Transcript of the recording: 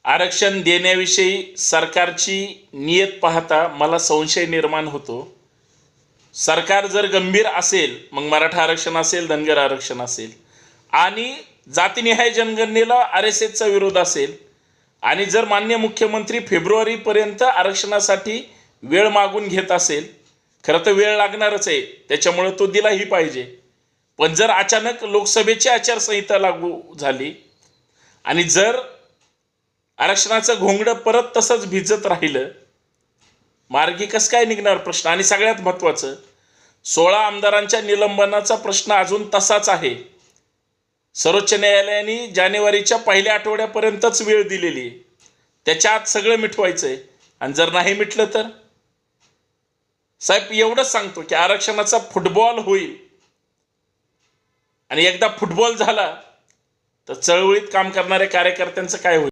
आरक्षण देण्याविषयी सरकारची नियत पाहता मला संशय निर्माण होतो. सरकार जर गंभीर असेल, मग मराठा आरक्षण असेल, धनगर आरक्षण असेल, आणि जातीनिहाय जनगणनेला RSSचा विरोध असेल, आणि जर माननीय मुख्यमंत्री फेब्रुवारीपर्यंत आरक्षणासाठी वेळ मागून घेत असेल, खरं तर वेळ लागणारच आहे, त्याच्यामुळे तो दिलाही पाहिजे. पण जर अचानक लोकसभेची आचारसंहिता लागू झाली आणि जर आरक्षणाचं घोंगडं परत तसंच भिजत राहिलं, मार्गी कसं काय निघणार प्रश्न. आणि सगळ्यात महत्त्वाचं, 16 आमदारांच्या निलंबनाचा प्रश्न अजून तसाच आहे. सर्वोच्च न्यायालयाने जानेवारीच्या पहिल्या आठवड्यापर्यंतच वेळ दिलेली आहे. त्याच्या आत सगळं मिटवायचं आहे. आणि जर नाही मिटलं तर साहेब एवढंच सांगतो की आरक्षणाचा फुटबॉल होईल, आणि एकदा फुटबॉल झाला तर चळवळीत काम करणाऱ्या कार्यकर्त्यांचं काय होईल.